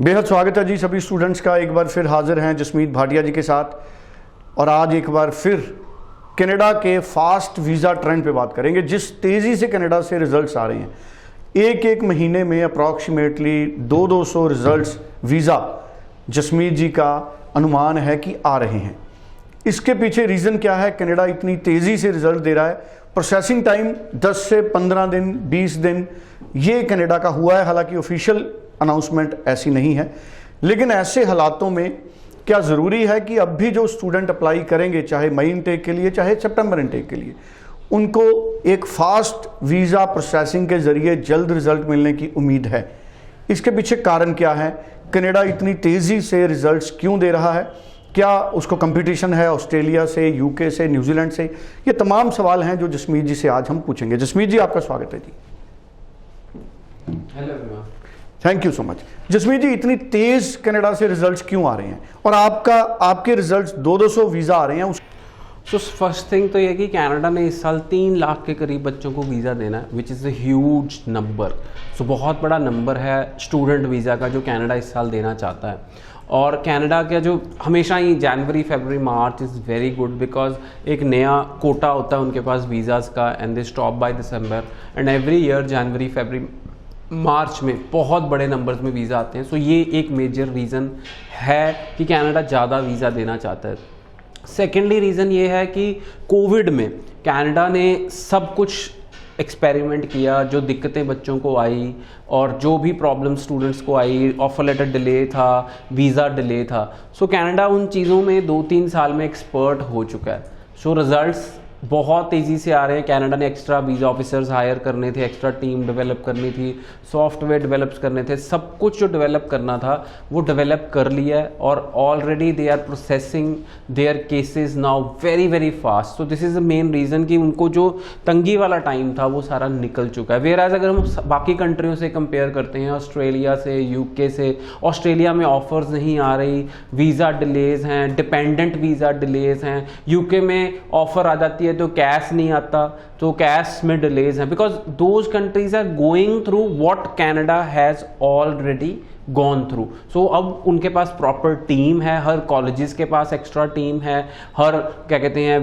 बेहद स्वागत है जी सभी स्टूडेंट्स का। एक बार फिर हाजिर हैं जसमीत भाटिया जी के साथ और आज एक बार फिर कनाडा के फास्ट वीज़ा ट्रेंड पे बात करेंगे। जिस तेज़ी से कनाडा से रिजल्ट्स आ रहे हैं, एक महीने में अप्रॉक्सीमेटली 200 रिजल्ट्स वीज़ा जसमीत जी का अनुमान है कि आ रहे हैं। इसके पीछे रीज़न क्या है? कनाडा इतनी तेज़ी से रिजल्ट दे रहा है। प्रोसेसिंग टाइम 10 से 15 दिन 20 दिन ये कनाडा का हुआ है। हालांकि ऑफिशियल अनाउंसमेंट ऐसी नहीं है, लेकिन ऐसे हालातों में क्या ज़रूरी है कि अब भी जो स्टूडेंट अप्लाई करेंगे, चाहे मई इनटेक के लिए चाहे सितंबर इनटेक के लिए, उनको एक फास्ट वीज़ा प्रोसेसिंग के ज़रिए जल्द रिज़ल्ट मिलने की उम्मीद है। इसके पीछे कारण क्या है? कनाडा इतनी तेज़ी से रिज़ल्ट्स क्यों दे रहा है? क्या उसको कंपटीशन है ऑस्ट्रेलिया से, यूके से, न्यूजीलैंड से? ये तमाम सवाल हैं जो जसमीत जी से आज हम पूछेंगे। जसमीत जी, आपका स्वागत है जी। Hello, thank you so much. Jasmeet ji, इतनी तेज़ कनाडा से रिजल्ट्स क्यों आ रहे हैं और आपके रिजल्ट्स 200 वीज़ा आ रहे हैं? सो फर्स्ट थिंग तो ये कि कनाडा ने इस साल 3 लाख के करीब बच्चों को वीज़ा देना है, which is a huge number. So बहुत बड़ा नंबर है स्टूडेंट वीज़ा का जो कनाडा इस साल देना चाहता है। और कनाडा का जो हमेशा ही जनवरी फरवरी March is very good because एक नया कोटा होता है उनके पास वीज़ाज़ का, and they stop by December, and every year जनवरी फरवरी मार्च में बहुत बड़े नंबर्स में वीज़ा आते हैं। सो ये एक मेजर रीज़न है कि कनाडा ज़्यादा वीज़ा देना चाहता है। सेकेंडली रीज़न ये है कि कोविड में कनाडा ने सब कुछ एक्सपेरिमेंट किया, जो दिक्कतें बच्चों को आई और जो भी प्रॉब्लम स्टूडेंट्स को आई, ऑफर लेटर डिले था, वीज़ा डिले था। सो कनाडा उन चीज़ों में 2-3 साल में एक्सपर्ट हो चुका है। सो रिजल्ट्स बहुत तेज़ी से आ रहे हैं। कनाडा ने एक्स्ट्रा वीज़ा ऑफिसर्स हायर करने थे, एक्स्ट्रा टीम डेवलप करनी थी, सॉफ्टवेयर डेवलप करने थे, सब कुछ जो डेवलप करना था वो डेवलप कर लिया है और already they are processing their cases now very very fast. So this is the main reason कि उनको जो तंगी वाला टाइम था वो सारा निकल चुका है। वेयर एज अगर हम बाकी कंट्रियों से कंपेयर करते हैं, ऑस्ट्रेलिया से, यूके से, ऑस्ट्रेलिया में ऑफर्स नहीं आ रही, वीज़ा डिलेज हैं, डिपेंडेंट वीज़ा डिलेज हैं। यूके में ऑफर आ जाती है तो कैश नहीं आता, तो कैश में डिलेज हैं because those countries are going through what Canada has already gone through. So अब उनके पास प्रॉपर टीम है, हर कॉलेजेस के पास एक्स्ट्रा टीम है, हर क्या कहते हैं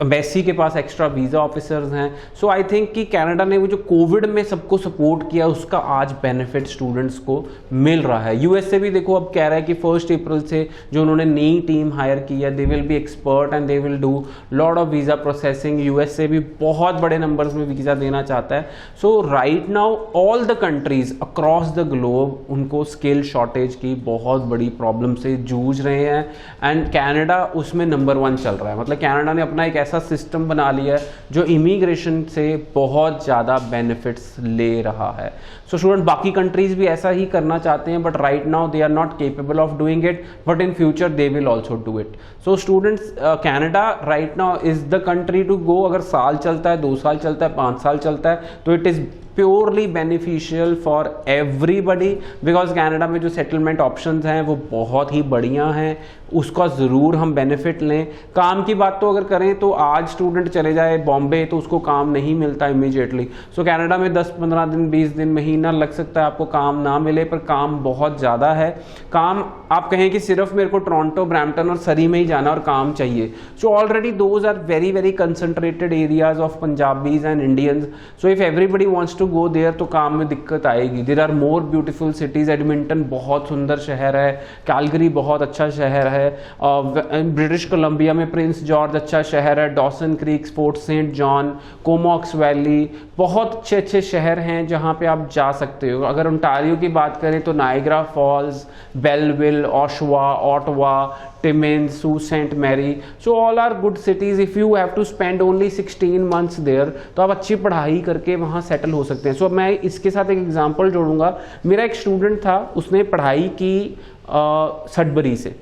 एम्बेसी के पास एक्स्ट्रा वीज़ा ऑफिसर्स हैं। सो आई थिंक कि कनाडा ने वो जो कोविड में सबको सपोर्ट किया उसका आज बेनिफिट स्टूडेंट्स को मिल रहा है। यूएस से भी देखो अब कह रहा है कि 1 अप्रैल से जो उन्होंने नई टीम हायर की है, they will be expert and they will do lot of visa processing. US से भी बहुत बड़े नंबर्स में वीज़ा देना चाहता है। So right now all the countries across the globe उनको स्किल शॉर्टेज की बहुत बड़ी प्रॉब्लम से जूझ रहे हैं एंड कनाडा उसमें नंबर 1 चल रहा है। मतलब कनाडा ने अपना एक ऐसा सिस्टम बना लिया है जो इमिग्रेशन से बहुत ज़्यादा बेनिफिट्स ले रहा है। सो स्टूडेंट, बाकी कंट्रीज भी ऐसा ही करना चाहते हैं, but right now they are not capable of doing it, but in future they will also do it. So students, Canada right now is the country to go. अगर साल चलता है, 2 साल चलता है, 5 साल चलता है, तो it is purely beneficial for everybody because Canada में जो सेटलमेंट ऑप्शंस हैं वो बहुत ही बढ़िया हैं, उसका ज़रूर हम बेनिफिट लें। काम की बात तो अगर करें तो आज स्टूडेंट चले जाए बॉम्बे तो उसको काम नहीं मिलता इमीडिएटली। सो कनाडा में 10-15 दिन, 20 दिन, महीना लग सकता है आपको काम ना मिले, पर काम बहुत ज़्यादा है। काम आप कहें कि सिर्फ मेरे को टोरंटो, ब्रैम्पटन और सरी में ही जाना और काम चाहिए। So already those are very very concentrated areas of Punjabis and Indians. So if everybody wants to go there तो काम में दिक्कत आएगी। There are more beautiful cities. Edmonton बहुत सुंदर शहर है, कैलगरी बहुत अच्छा शहर है, ब्रिटिश कोलंबिया में प्रिंस जॉर्ज अच्छा शहर है, Dawson Creek, Fort saint John, Comox Valley, बहुत अच्छे अच्छे शहर हैं जहाँ पे आप जा सकते हो। अगर ओंटारियो की बात करें तो Niagara Falls, Belleville, Oshawa, Ottawa, Timmins, सू saint Marie, so all are good cities. If you have to spend only 16 months there तो आप अच्छी पढ़ाई करके वहाँ सेटल हो सकते हैं। सो मैं इसके साथ एक एग्जांपल जोड़ूंगा। मेरा एक स्टूडेंट था, उसने पढ़ाई की सडबरी से,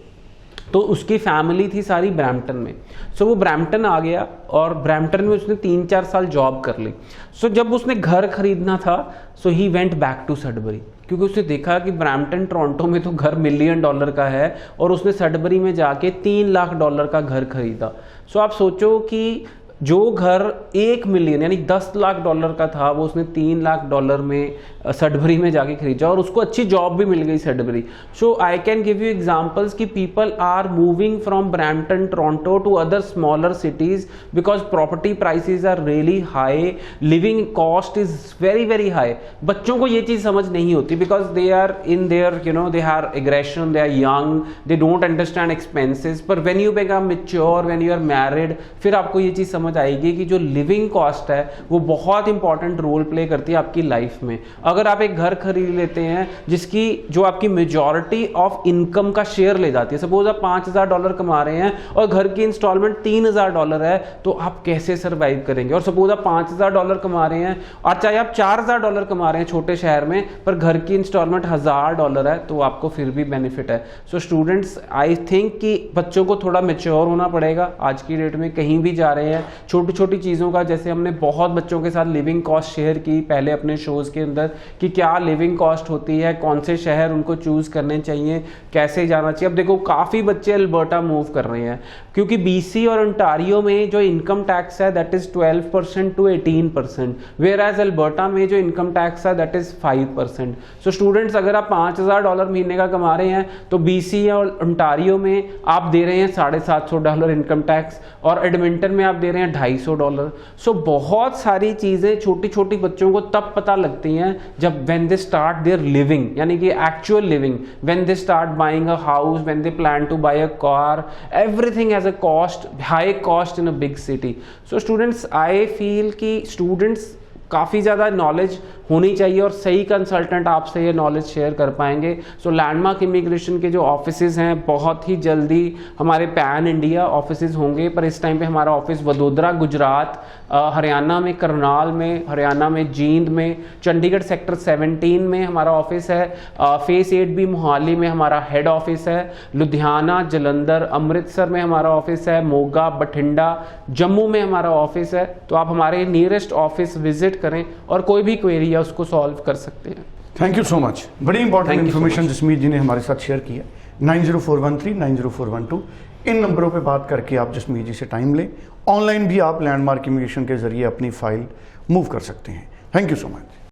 तो उसकी फैमिली थी सारी ब्रैम्पटन में। सो वो ब्रैम्पटन आ गया और ब्रैम्पटन में उसने 3-4 साल जॉब कर ली। सो जब उसने घर खरीदना था so he went back to Sudbury, क्योंकि उसने देखा कि ब्रैम्पटन टोरंटो में तो घर $1 मिलियन का है और उसने सडबरी में जाके $3 लाख का घर खरीदा। सो आप सोचो कि जो घर 1 मिलियन यानी 10 लाख डॉलर का था वो उसने 3 लाख डॉलर में सडबरी में जाके खरीदा और उसको अच्छी जॉब भी मिल गई Sudbury. So I can give you examples कि people are moving from Brampton Toronto to other smaller cities because property prices are really high, living cost is very very high. बच्चों को ये चीज समझ नहीं होती because they are in there they are aggression, they are young, they don't understand expenses. पर when you become mature, when you are married, फिर आपको ये चीज समझ आएगी कि जो लिविंग कॉस्ट है वो बहुत इंपॉर्टेंट रोल प्ले करती है आपकी लाइफ में। अगर आप एक घर खरीद लेते हैं जिसकी जो आपकी मेजॉरिटी ऑफ इनकम का शेयर ले जाती है, सपोज आप $5,000 कमा रहे हैं और घर की इंस्टॉलमेंट $3,000 है, तो आप कैसे सर्वाइव करेंगे? और सपोज आप $5,000 कमा रहे हैं और चाहे आप $4,000 कमा रहे हैं छोटे शहर में, पर घर की इंस्टॉलमेंट $1,000 है, तो आपको फिर भी बेनिफिट है। सो स्टूडेंट्स, आई थिंक कि बच्चों को थोड़ा मेच्योर होना पड़ेगा। आज की डेट में कहीं भी जा रहे हैं, छोटी छोटी चीज़ों का, जैसे हमने बहुत बच्चों के साथ लिविंग कॉस्ट शेयर की पहले अपने शोज के अंदर कि क्या लिविंग कॉस्ट होती है, कौन से शहर उनको चूज करने चाहिए, कैसे जाना चाहिए। अब देखो काफ़ी बच्चे अल्बर्टा मूव कर रहे हैं क्योंकि BC और ओंटारियो में जो इनकम टैक्स है that is 12% to 18%, whereas Alberta में जो इनकम टैक्स है दैट इज 5%। सो स्टूडेंट्स, अगर आप $5,000 महीने का कमा रहे हैं तो BC और ओंटारियो में आप दे रहे हैं $750 इनकम टैक्स और एडमिंटन में आप दे रहे हैं $250। सो बहुत सारी चीज़ें छोटी छोटी बच्चों को तब पता लगती हैं जब when they start their living, यानी कि actual living, when they start buying a house, when they plan to buy a car, everything has a cost, high cost in a big city. So students, I feel कि students काफ़ी ज़्यादा knowledge होनी चाहिए और सही consultant आपसे ये knowledge share कर पाएंगे। सो लैंडमार्क इमिग्रेशन के जो ऑफिसेज हैं बहुत ही जल्दी हमारे पैन इंडिया ऑफिसेज होंगे, पर इस टाइम पे हमारा ऑफिस वडोदरा गुजरात, हरियाणा में करनाल में, हरियाणा में जींद में, चंडीगढ़ सेक्टर 17 में हमारा ऑफिस है, फेस 8B मोहाली में हमारा हेड ऑफिस है, लुधियाना, जलंधर, अमृतसर में हमारा ऑफिस है, मोगा, बठिंडा, जम्मू में हमारा ऑफिस है। तो आप हमारे नियरेस्ट ऑफिस विजिट करें और कोई भी क्वेरी है उसको सॉल्व कर सकते हैं। Thank you so much. बड़ी इंपॉर्टेंट इन्फॉर्मेशन जसमीत जी ने हमारे साथ शेयर की है। 90413 90412 इन नंबरों पे बात करके आप जसमीत जी से टाइम लें। ऑनलाइन भी आप लैंडमार्क इमिग्रेशन के जरिए अपनी फाइल मूव कर सकते हैं। Thank you so much.